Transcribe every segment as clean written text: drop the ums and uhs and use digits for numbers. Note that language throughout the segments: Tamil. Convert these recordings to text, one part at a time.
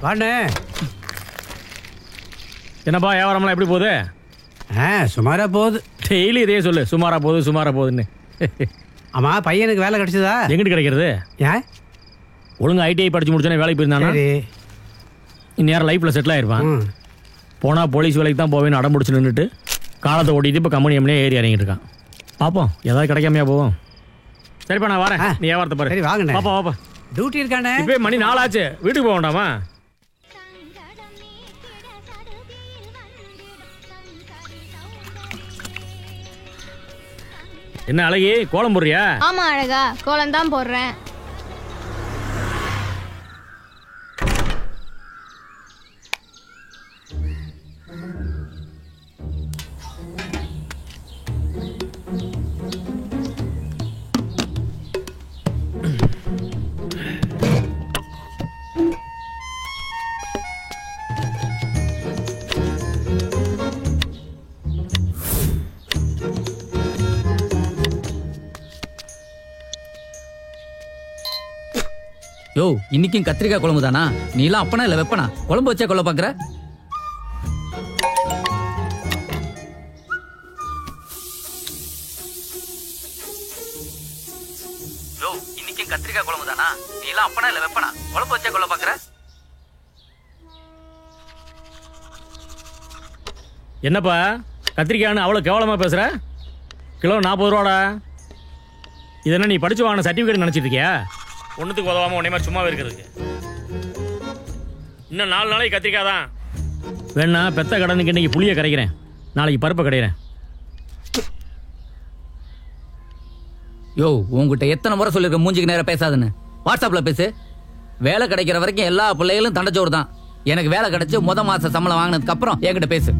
வாண்ணே. என்னப்பா வியாபாரம்லாம் எப்படி போகுது? சுமாரா போகுது. டெய்லி இதே சொல்லு, சுமாரா போகுது சுமாரா போகுதுன்னு. ஆமாம், பையனுக்கு வேலை கிடைச்சதா? எங்கிட்டு கிடைக்கிறது? ஏன் ஒழுங்கு ஐடிஐ படிச்சு முடிச்சோன்னே வேலைக்கு போயிருந்தானா இந்நேரம் லைஃப்பில் செட்டில் ஆயிருப்பான். போனால் போலீஸ் வேலைக்கு தான் போவேன்னு அடம் முடிச்சு நின்றுட்டு காலத்தை ஓட்டிட்டு இப்போ கம்பெனி எம்னே ஏறி இறங்கிட்டு இருக்கான். பார்ப்போம், ஏதாவது கிடைக்காமையா போவோம். சரிப்பா, நான் வரேன். நீ வியாபாரத்தை பாரு. சரி வாங்கண்ணே. பாப்பா வாப்பா, டியூட்டி இருக்கானே. இப்போ மணி 4 ஆச்சு, வீட்டுக்கு போக வேண்டாமா? என்ன அழகி, கோலம் போடுறியா? ஆமா அழகா, கோலம் தான் போடுறேன். யோ, இன்னைக்கும் கத்திரிக்காய் குழம்பு தானா? நீலாம் அப்பனா இல்ல வெப்பனா? குழம்பு வச்சா கொல்ல பாக்குற? யோ, இன்னைக்கும் கத்திரிக்காய் குழம்பு தானா? நீலாம் அப்பனா இல்ல வெப்பனா? குழம்பு வச்சா கொல்ல பாக்குற? என்னப்பா கத்திரிக்காய்னு அவ்வளோ கேவலமாக பேசுகிற? கிலோ 40 ரூபாடா. இதென்ன நீ படிச்சு வாங்கின சர்டிஃபிகேட் நினச்சிட்டு இருக்கியா? ஒன்றுத்துக்கு உதவாமல் உடனே மாதிரி சும்மாவே இருக்கிறதுக்கு. இன்னும் 4 நாளைக்கு கத்திரிக்காய் தான். வேணா பெத்த கடனுக்கு இன்னைக்கு புளியை கரைக்கிறேன், நாளைக்கு பருப்பை கரைக்கிறேன். யோ, உங்ககிட்ட எத்தனை முறை சொல்லிருக்க மூஞ்சிக்கு நேரம் பேசாதுன்னு? வாட்ஸ்அப்ல பேசு. வேலை கிடைக்கிற வரைக்கும் எல்லா பிள்ளைகளும் தண்டச்சோறு தான். எனக்கு வேலை கிடைச்சு மாச சம்பளம் வாங்கினதுக்கு அப்புறம் என்கிட்ட பேசு.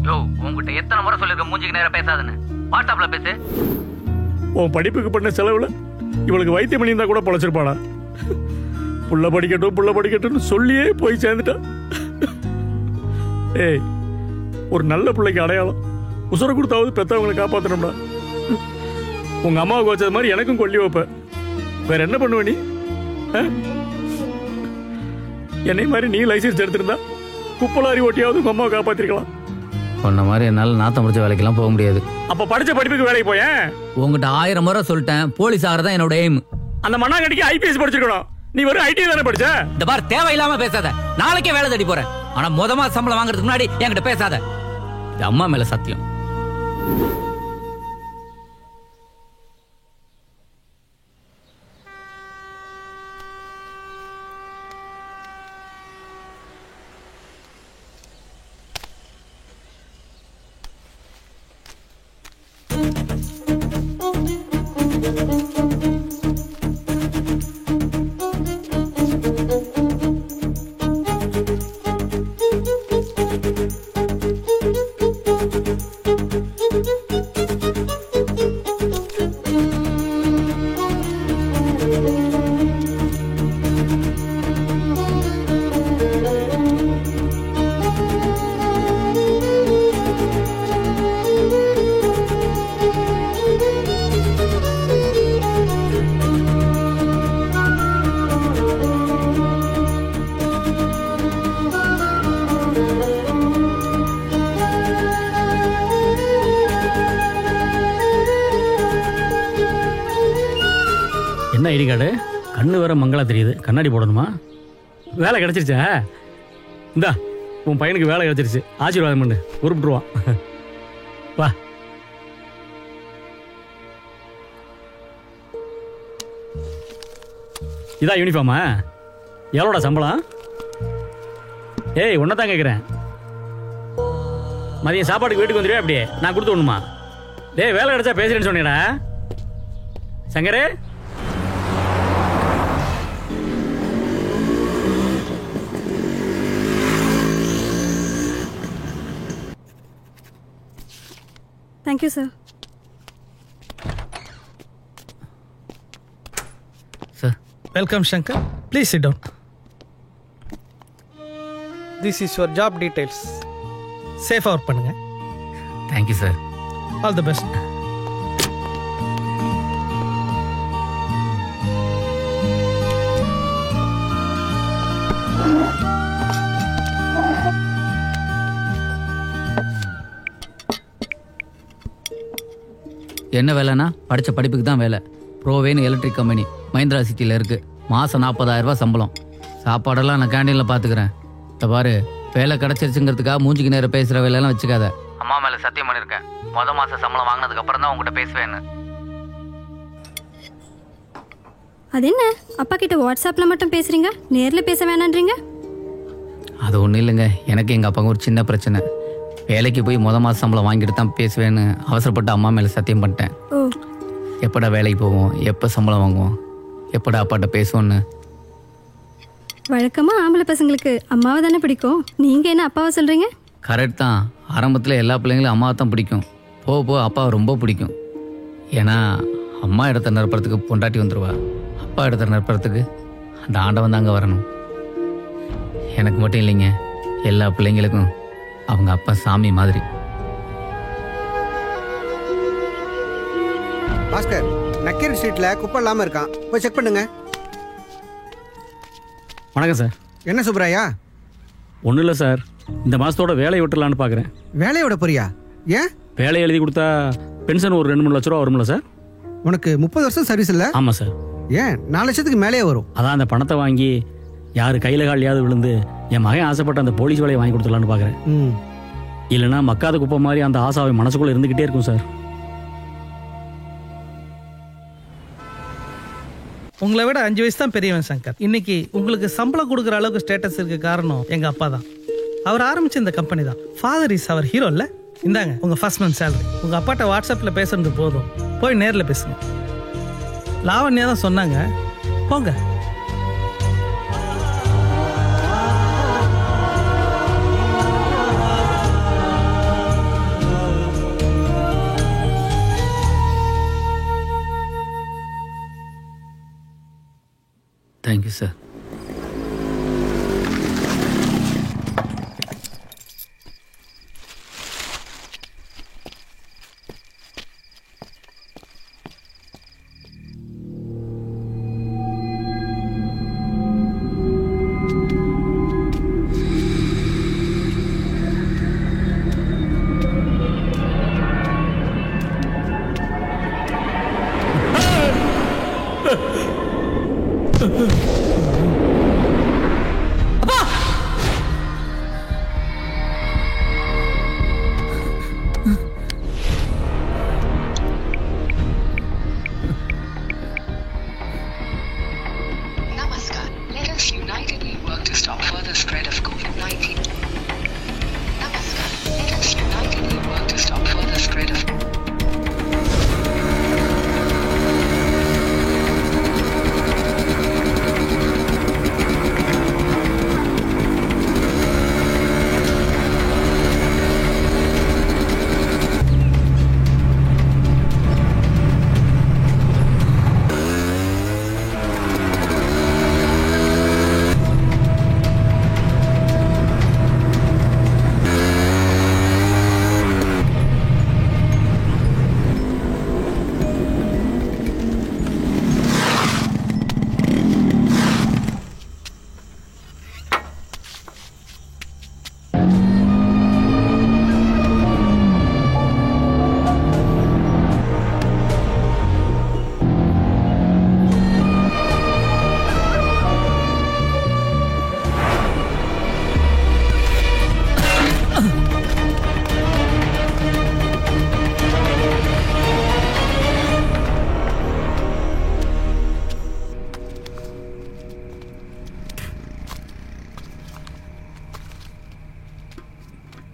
யோ, உங்ககிட்ட எத்தனை முறை சொல்லிருக்க மூஞ்சிக்கு நேரம் பேசாதுன்னு? வாட்ஸ்அப்ல பேசு. உன் படிப்புக்கு பண்ண செலவில் இவளுக்கு வைத்தியம் பண்ணியிருந்தா கூட பொழைச்சிருப்பாளா? புள்ள படிக்கட்டும்னு சொல்லியே போய் சேர்ந்துட்டா. ஏய், ஒரு நல்ல பிள்ளைக்கு அடையாளம் உசுர கொடுத்தாவது பெற்றவங்களை காப்பாற்றணும்டா. உங்க அம்மாவுக்கு வச்சது மாதிரி எனக்கும் கொல்லி வைப்ப. வேற என்ன பண்ணுவ நீ? என்னை மாதிரி நீ லைசன்ஸ் எடுத்திருந்தா குப்பலாரி ஓட்டியாவது உங்க அம்மாவை காப்பாத்திருக்கலாம். சொன்ன மாதிரி என்னால நாத்தம் முடிச்ச வேலைக்கெல்லாம் போக முடியாது. அப்ப படிச்ச படிப்புக்கு வேலைக்கு போயேன். உங்ககிட்ட 1000 முறை சொல்லிட்டேன், போலீஸ் ஆகிறதா என்னோட எய்ம். அந்த மண்ணாங்கட்டிக்கு ஐபிஎஸ் படிச்சிருக்கணும். நீ வெறும் ஐடி தானே படிச்ச? இந்த பார், தேவையில்லாம பேசாத. நாளைக்கே வேலை தேடி போறேன். ஆனா மாச சம்பளம் வாங்குறதுக்கு முன்னாடி என்கிட்ட பேசாத. இது அம்மா மேல சத்தியம். என்ன ஐடி கார்டு? கண்ணு வேற மங்களா தெரியுது. கண்ணாடி போடணுமா? வேலை கிடைச்சிருச்சா? இந்தா, உன் பையனுக்கு வேலை கிடைச்சிருச்சு. ஆசீர்வாதம் பண்ணு, உருப்பிட்டுருவான். வா. இதா யூனிஃபார்மா? எவ்வளோடா சம்பளம்? ஏய், ஒன்னதான் கேட்குறேன். மதியம் சாப்பாட்டுக்கு வீட்டுக்கு வந்துடுவே. அப்படியே நான் கொடுத்து விடணுமா? டேய், வேலை கிடைச்சா பேசுறேன்னு சொன்னேடா. சங்கரே, Thank you, sir. Sir. Welcome, Shankar. Please sit down. This is your job details. Safe work பண்ணுங்க. Thank you, sir. All the best. என்ன வேலைன்னா படித்த படிப்புக்கு தான் வேலை. ப்ரோவேன்னு எலக்ட்ரிக் கம்பெனி மஹிந்திரா சிட்டியில் இருக்குது. மாதம் 40,000 ரூபாய் சம்பளம். சாப்பாடெல்லாம் நான் கேண்டீனில் பார்த்துக்கிறேன். இந்த பாரு, வேலை கிடச்சிருச்சுங்கிறதுக்காக மூஞ்சிக்கு நேரம் பேசுகிற வேலையெல்லாம் வச்சுக்காத. அம்மா மேலே சத்தியம் பண்ணியிருக்கேன், மாதம் சம்பளம் வாங்கினதுக்கப்புறம் தான் உங்கள்கிட்ட பேசுவேன்னு. அது என்ன அப்பா கிட்ட வாட்ஸ்அப்பில் மட்டும் பேசுறீங்க, நேரில் பேச வேணான்றீங்க? அது ஒன்றும் இல்லைங்க, எனக்கு எங்கள் அப்பாவுக்கு ஒரு சின்ன பிரச்சனை. வேலைக்கு போய் மாதம் சம்பளம் வாங்கிட்டு தான் பேசுவேன்னு அவசரப்பட்டு அம்மா மேலே சத்தியம் பண்ணிட்டேன். ஓ, எப்படா வேலைக்கு போவோம், எப்போ சம்பளம் வாங்குவோம், எப்படா அப்பாட்ட பேசுவோன்னு. வழக்கமாக ஆம்பளை பசங்களுக்கு அம்மாவை தானே பிடிக்கும், நீங்கள் என்ன அப்பாவை சொல்கிறீங்க? கரெக்ட் தான். ஆரம்பத்தில் எல்லா பிள்ளைங்களும் அம்மாவை தான் பிடிக்கும். போக போக அப்பாவை ரொம்ப பிடிக்கும். ஏன்னா அம்மா இடத்த நிரப்புறதுக்கு பொண்டாட்டி வந்துடுவா, அப்பா இடத்த நிரப்புறதுக்கு அந்த ஆண்டவன் தாங்க வரணும். எனக்கு மட்டும் இல்லைங்க, எல்லா பிள்ளைங்களுக்கும் அவங்க அப்பா சாமி மாதிரி. பாஸ்கர், நக்கீர் ஸ்ட்ரீட்ல குப்பை இல்லாம இருக்கான், போய் செக் பண்ணுங்க. வணக்கம் சார். என்ன சுப்ராயா? ஒன்றும் இல்லை சார், இந்த மாதத்தோட வேலையை விட்டுலான்னு பார்க்குறேன். வேலையோட போறியா? ஏன்? வேலையை எழுதி கொடுத்தா பென்ஷன் ஒரு 2-3 லட்ச ரூபா வரும்ல சார்? உனக்கு 30 வருஷம் சர்வீஸ் இல்ல? ஆமாம் சார். ஏன் 4 லட்சத்துக்கு மேலேயே வரும். அதான் அந்த பணத்தை வாங்கி யார் கையில் காலியாவது விழுந்து என் மகன் ஆசைப்பட்ட அந்த போலீஸ் வேலையை வாங்கி கொடுத்துடலான்னு பார்க்குறேன். இல்லைன்னா மக்காத குப்பை மாதிரி அந்த ஆசாவை மனசுக்குள்ளே இருந்துக்கிட்டே இருக்கும் சார். உங்களை விட 5 வயசு தான் பெரியவன் சங்கர். இன்னைக்கு உங்களுக்கு சம்பளம் கொடுக்குற அளவுக்கு ஸ்டேட்டஸ் இருக்கு காரணம் எங்க அப்பா தான். அவர் ஆரம்பிச்ச இந்த கம்பெனி தான். ஃபாதர் இஸ் அவர் ஹீரோ இல்ல? இந்தாங்க உங்க ஃபர்ஸ்ட் மந்த் சேலரி. உங்க அப்பாட்ட வாட்ஸ்அப்ல பேசுறது போதும், போய் நேரில் பேசுங்க. லாவண்யா தான் சொன்னாங்க, போங்க. Thank you sir. Namaskar. Let us unitedly work to stop further spread of COVID-19. Namaskar. Let us unitedly work to stop further spread of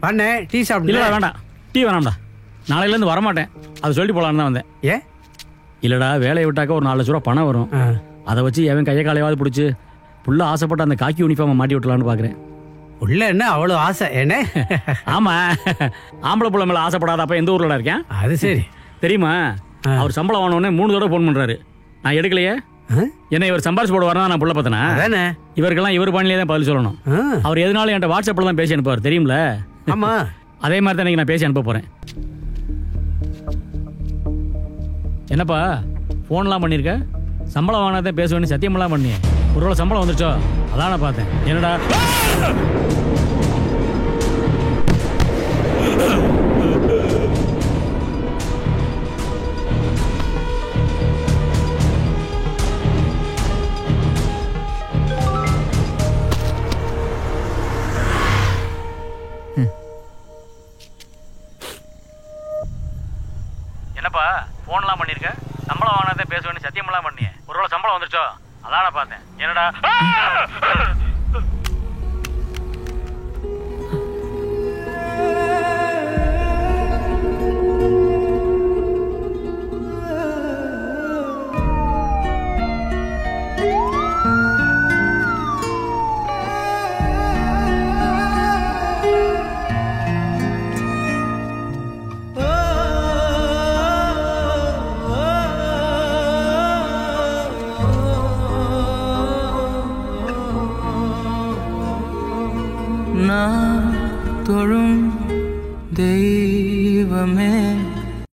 பண்ணே டீ சாப்பிடு. இல்லைடா வேண்டாம், டீ வேணாம்டா. நாளையிலேருந்து வரமாட்டேன், அதை சொல்லிட்டு போகலான்னு தான் வந்தேன். ஏன்? இல்லைடா, வேலையை விட்டாக்க ஒரு 4 லட்ச ரூபா பணம் வரும். அதை வச்சு எவன் கையை காலையாவது பிடிச்சி புள்ள ஆசைப்பட்ட அந்த காக்கி யூனிஃபார்மை மாட்டி விட்டலான்னு பார்க்குறேன். உள்ள என்ன அவ்வளோ ஆசை என்ன? ஆமாம், ஆம்பளை புள்ள மேலே ஆசைப்படாத அப்போ எந்த ஊரில் இருக்கேன்? அது சரி. தெரியுமா, அவர் சம்பளம் வாங்கினோடனே 3 தடவை ஃபோன் பண்ணுறாரு. நான் எடுக்கலையே. என்ன இவர் சம்பாரிச்சு போட வரனா நான் புள்ள பார்த்தனா? இவருக்கெல்லாம் இவர் பாணிலே தான் பதில் சொல்லணும். அவர் எதனாலும் என்கிட்ட வாட்ஸ்அப்பில் தான் பேசி அனுப்புவார், தெரியுமில? ஆமா, அதே மாதிரி தான் நான் பேசி அனுப்ப போகிறேன். என்னப்பா ஃபோன்லாம் பண்ணியிருக்க? சம்பளம் வாங்கினதே பேசுவேன்னு சத்தியமெல்லாம் பண்ணியே. ஒருவேளை சம்பளம் வந்துச்சோ? அதான் நான் பார்த்தேன். என்னடா ஃபோன்லாம் பண்ணியிருக்க, சம்பளம் வாங்கினதே பேசுவேன்னு சத்தியமெல்லாம் பண்ணியே. ஒருவேளை சம்பளம் வந்துருச்சோ? அதான் நான் பார்த்தேன். என்னடா நான் தொழும் தெய்வமே